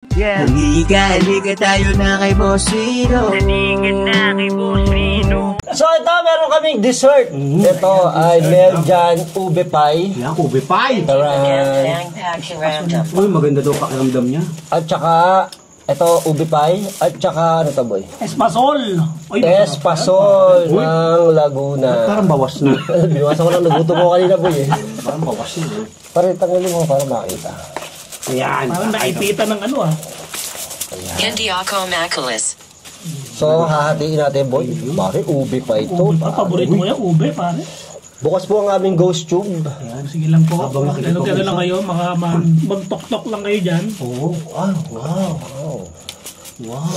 Yeah. Halika tayo na kay Bossino. So ito, meron kaming dessert. Ito ay Belgian ube pie. Yan, ube pie. Taran. Uy, maganda daw pakiramdam niya. At saka, ito ube pie. At saka, ano to boy? Espasol. Espasol ng Laguna. Parang bawas na. Binawasan ko lang, nagutom ko kanina boy eh. Parang bawas na. Pare, tanggalin mo para makita. Ayan. Parang naipita ng ano ah. Indiaco Macalis. So, hahatiin natin boy. Pare, ube pie ito. Paborito mo yung ube, pare. Bukas po ang aming ghost tube. Ayan, sige lang po. Ganun lang kayo, mag-tok-tok lang kayo dyan. Oo. Wow.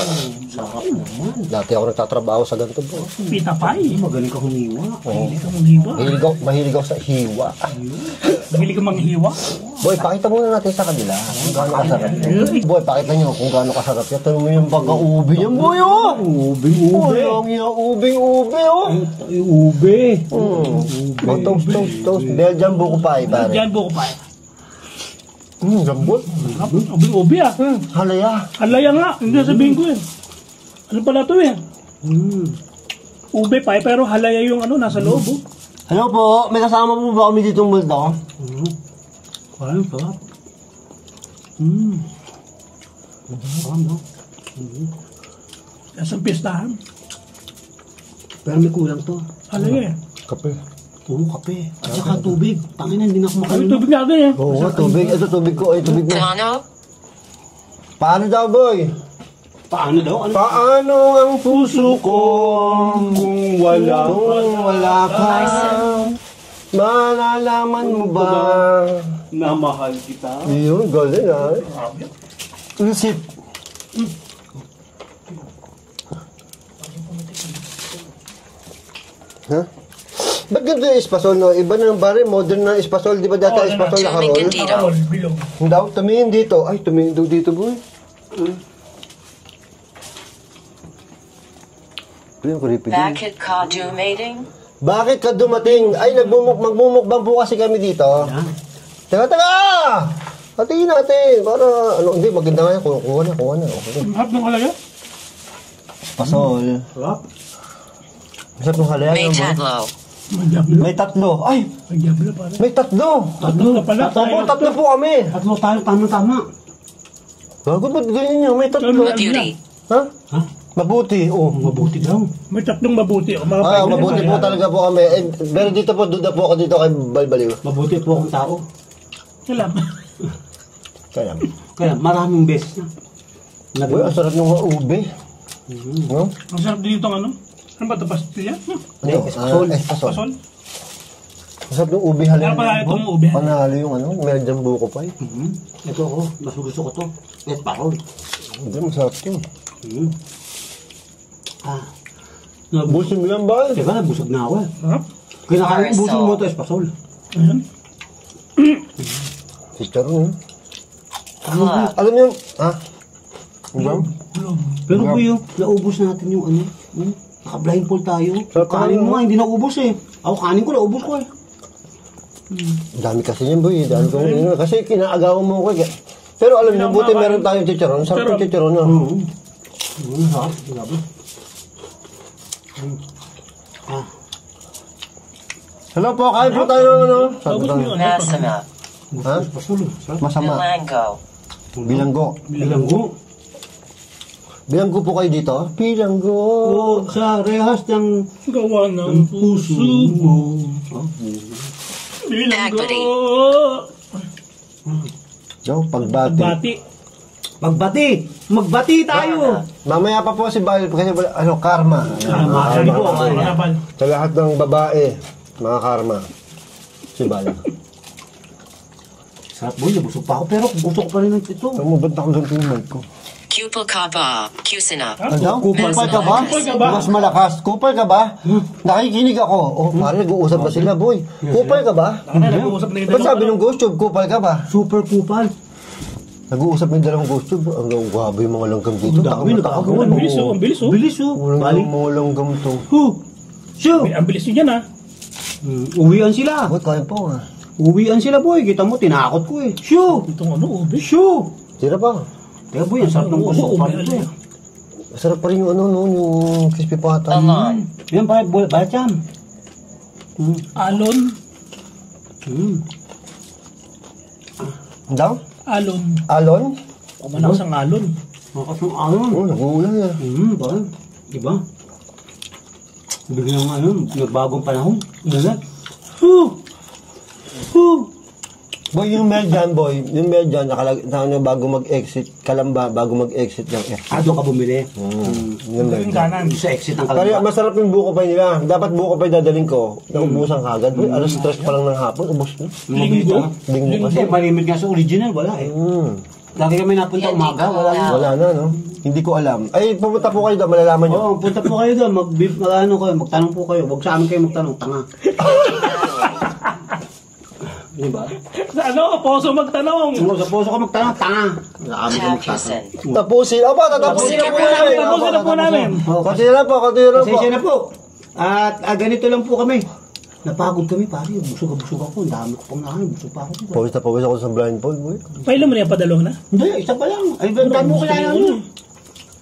Sarap naman. Dati ako nagtatrabaho sa ganito bro. Pita pie. Magaling ka humiwa. Mahilig ka manghiwa. Mahilig ako sa hiwa. Mahilig ka manghiwa. Boy, pakita muna natin sa kanila kung gaano kasarap. Boy, pakita nyo kung gaano kasarap. Tanong mo yung pagka-ube niyan, boy, oh! Ube. Ang ube, oh! Ay, ube. Oh, toast. Belgian buko pie, pare. Diyan buko pie. Gambot. Ube ah. Halaya. Alaya nga, hindi sabihin ko eh. Ano pala to eh? Ube pie pero halaya yung ano, nasa loob oh. Hello po, may kasama po ba kami ditong multo? Parang sarap. Sarap, no? Nasa pistahan. Pero may kulang to. Halaya eh. Kape. Oo, kape. At saka tubig. Tangina, hindi na ako Ano makalimutan. tubig natin eh. Oo, tubig. Ito tubig ko. Ay, tubig mo. Kano? Paano daw, boy? Paano daw? Ano? Paano ang puso ko kung wala ka? Malalaman mo ba? Na mahal kita. Yun, galing ha. Isip. Ha? Ba't ganito yung espasol, no? Iba na ng bari, modern na espasol. Di ba dati espasol na karol? Tumingin dito. Bilog. Hindi daw, tumingin dito. Ay, tumingin daw dito, boy. Ano yung kuripin? Bakit ka dumating? Bakit ka dumating? Ay, magmumukbang po kasi kami dito. Taga! Hatiin natin. Para, ano, hindi, maganda nga yan. Kuha na. Okay. Mahap ng halaya? Pasol. Masarap ng halaya. May taglo. May tatlo. Ay, May diablo pare. may tatlo. Tatlo na pala. Tatlo po kami. Tatlo tayo, tama-tama. Bago ba't ganyan yun? May tatlo. Beauty. Ha? Ha? Mabuti. Oh. Mabuti daw. May tatlong mabuti. O, mga Ah, pwede mabuti na po talaga po kami. Eh, pero dito po, duda po ako dito kay Balbaliw. Mabuti po akong tao. Salamat. Kaya. Kaya maraming beses na. Uy, ang sarap ng ube. No? Ang sarap din itong ano? Ano ba ito? Pastilya? Espasol. Espasol. Pasol? Ang sarap ng ube halaya. Ano pala itong ube? Panalo yung ano, Belgian buko pie. Ito ako, mas gusto ko to. Et parol. Hindi, masarap yun. Nabusog. Busin mo yan ba? Teka, nabusog na ako eh. Ha? Kinakain ko, busog mo to, espasol. Ayan. Si Charon. Club. Alam niyo, ha? Diba? Pero po yung, naubos natin yung ano, naka-blindfold tayo. Sarap Kanin naman, mo nga, hindi naubos eh. Ako kanin ko, naubos ko eh. Dami kasi yan, boy. Dami ko yun. Kasi kinaagawan mo ko. Pero alam niyo, buti meron tayong chicharon. Sarap yung chicharon na. Ha? Grabe. Hello po, kain po tayo ng ano? Tapos mo yun. Masama. Ha? Espasol. Masama. Milango. Bilanggo. Bilanggo. Bilanggo po kayo dito? Bilanggo. O sa rehas ng Gawa ng puso mo. Bilanggo. Backbody. Yo, pagbati. Bati. pagbati. Magbati tayo. Mamaya pa po si Bal, kasi ano, karma. Sabi ko, Karabal. Sa lahat ng babae, mga karma. Si Bal. sarap boy, nabusog pa ako. Pero gusto ko pa rin ito. Ano mo, ba't nakaganto yung mic ko? Kupal ka ba? Kusina. Ano? Kupal ka ba? Kupal ka ba? Mas malakas. Kupal ka ba? Nakikinig ako. Oh, parang nag-uusap ba sila, boy? Kupal ka ba? Ano, nag-uusap na yung Ba't sabi ng ghost tube, kupal ka ba? Super kupal. Nag-uusap ng dalawang ghost tube. Ang grabe yung mga langgam dito. Ang dami, nagkakagawa. Ang bilis oh, ang bilis oh. Bilis oh. Walang Balik. mga langgam to. Shoo! Ang bilis yun yan ah. Uwian sila. Ba't kaya po ah? Uwian sila boy. Kita mo, tinakot ko eh. Shoo! Itong ano, ube. Shoo! Tira pa. Kaya boy, ang sarap ng gusto ko pa rin ito eh. Masarap pa rin yung ano, no, yung crispy pata. Alon. Yan pa, boy, bayat yan. Alon. Daw? Alon. Alon? Kumanakas ang alon. Makas ng alon. Oo, nag-uulan yan. Ba? Diba? Biglang nagbagong panahon. Inanat. Boy, yung Meljan, boy. Yung Meljan, bago mag-exit, Kalamba, bago mag-exit yung F. Doon ka bumili. Yung Yung Meljan. kanan. Sa exit ng Kaya Kalamba. masarap yung buko pay nila. Dapat buko pay dadaling ko. Naubusan ka agad. Boy, alas 3 pa lang ng hapon. Ubus na. Linggo. Linggo Kasi kasi. malimit nga sa original, wala eh. Lagi kami napunta umaga, wala na. Wala na, no? Hindi ko alam. Ay, pumunta po kayo doon, malalaman nyo. Oo, punta po kayo doon, magtanong po kayo. Huwag sa amin kayo magtanong, tanga. Diba? Sa ano, poso magtanong. Sa puso ko magtanong, tanga. Sa amin kayo magtanong. Tapusin. Tapusin. Opo, tatapusin na po namin. Tapusin na po namin. Konti na lang po, konti na lang po. Pasensya na po. At ganito lang po kami. Napagod kami, pare. Busog ako. Ang dami ko pang nakain. Busog pa ako. Pawis na pawis ako sa blindfold, boy. Pailan mo na yan, padalo na? Hindi, isa pa lang. Ay, dami mo kaya ano.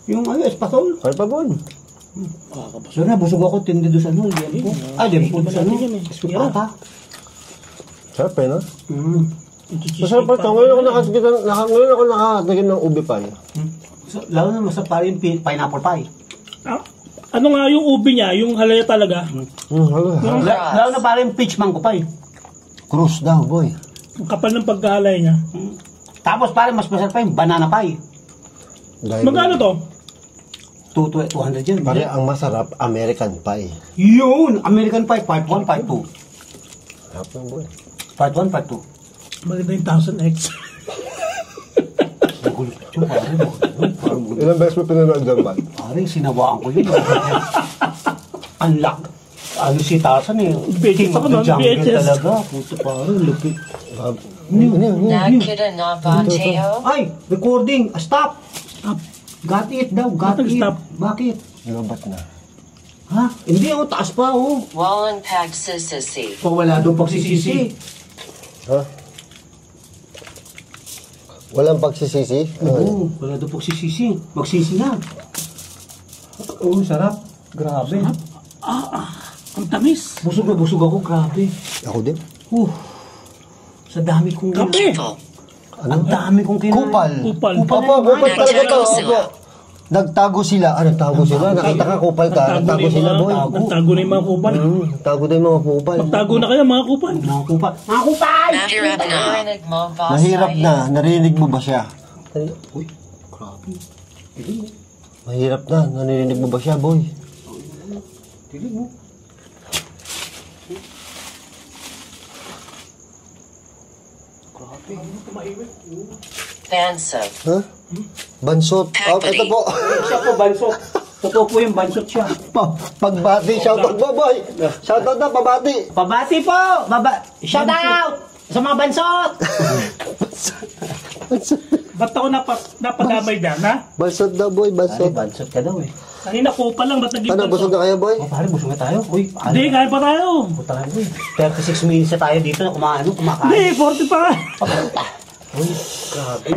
Yung espasol. Kaya pa, bon. So na, busog ako. Tindi doon sa ano. Lempo. Lempo doon sa ano. Espipata. Sarap eh, no? Masarap pa ito. Ngayon ako nakatikim ng ubi pie. So, lalo na masarap pa rin pineapple pie. Ah, ano nga yung ubi niya, yung halaya talaga? Halo. Lalo na pa rin peach mango pie. Cruz daw, boy. Ang kapal ng pagkahalay niya. Tapos pare, mas masarap pa yung banana pie. Magkano to? 200 yan. Pare, ang masarap, American pie. Yun! American pie, part 1, part 2. Sarap lang, boy. Part 1, part 2. Maganda yung 1000X. Magulit yun, pare. Ilang beses mo pinanood dyan, ba? Pare, sinawaan ko yun. Unlock. Ano si Tarzan eh. VHS King of ako the nun, jungle VHS. talaga. Puto pare, lupit. Nakita na Bateo. Ay, recording. Stop. Stop. Got it daw, got Bakit it. stop? Bakit? Lobat na. Ha? Hindi, taas pa, Wallen Pagsisisi. Wala daw pagsisisi. Ha? Walang pagsisisi? Wala daw pagsisisi. Magsisi na. Sarap. Grabe. Ang tamis. Busog na busog ako, grabe. Ako din. Sa dami kong Kape. Pupil. Ang dami kong kinain. Kupal. Kupal. Opo, kupal talaga to. Nagtago sila. Opo. Nagtago sila. Nagtago sila. Nakita ka, kupal ka. Nagtago sila, boy. Nagtago na yung mga kupal. Nagtago na yung mga kupal. Magtago na kayo mga kupal. Mga kupal. Mga kupal! Mahirap na. Narinig mo ba Mahirap sa'yo? na. Narinig mo ba siya? Uy, grabe. Mahirap na. Narinig mo ba siya, boy? Tilig mo. Fansub. Ha? Bansot. Oh, ito po. Siya po, bansot. Totoo po yung bansot siya. Pagbati. Shoutout mo, boy. Shoutout na, pabati. Pabati po! Shout out! Sa mga bansot! Ba't ako napadamay dyan, ha? Bansot daw, boy. Bansot. Bansot ka daw eh. Kanina kupal lang, ba't naging Ano, busog na kayo, boy? Pare, busog na tayo. Uy, Hindi, kaya pa tayo. Puta ka boy. 36 minutes na tayo dito na kumakain. Hindi, 40 pa. Uy, grabe.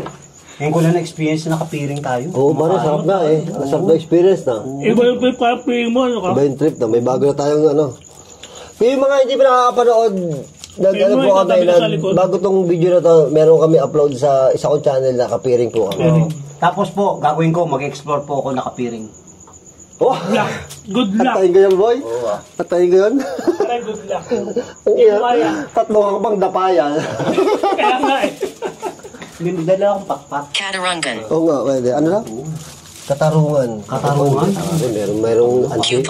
Ngayon ko lang na-experience na nakapiring tayo. Oo, parang sarap na eh. Masarap na experience na. Iba yung pipaping mo, ano ka? Iba yung trip na. May bago na tayong ano. Kaya yung mga hindi pa nakakapanood, Kaya mo, itatabi ka sa likod. bago tong video na to, meron kami upload sa isa kong channel na kapiring po kami. Tapos po, gagawin ko, mag-explore po ako nakapiring. Oh! Luck. Good luck. Patayin ko yan, boy. Patayin ko yan. Aray, good luck. Ang Hindi mo kaya. Tatlo ka pang dapayan. Kaya nga eh. Dala akong pakpak. Katarungan. Oo nga, pwede. Ano lang? Katarungan. Katarungan? Merong anti.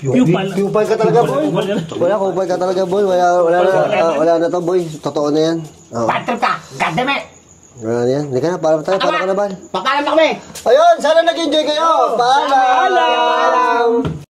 Pupil. Pupal. Pupal ka talaga, boy. Wala, kupal ka talaga, boy. Wala na to, boy. Totoo na yan. Oh. Bad trip ka! Goddammit! Wala na yan. Hindi ka na, para tayo. Para ka na ba? Papaalam na kami! Ayun, sana nag-enjoy kayo. Paalam!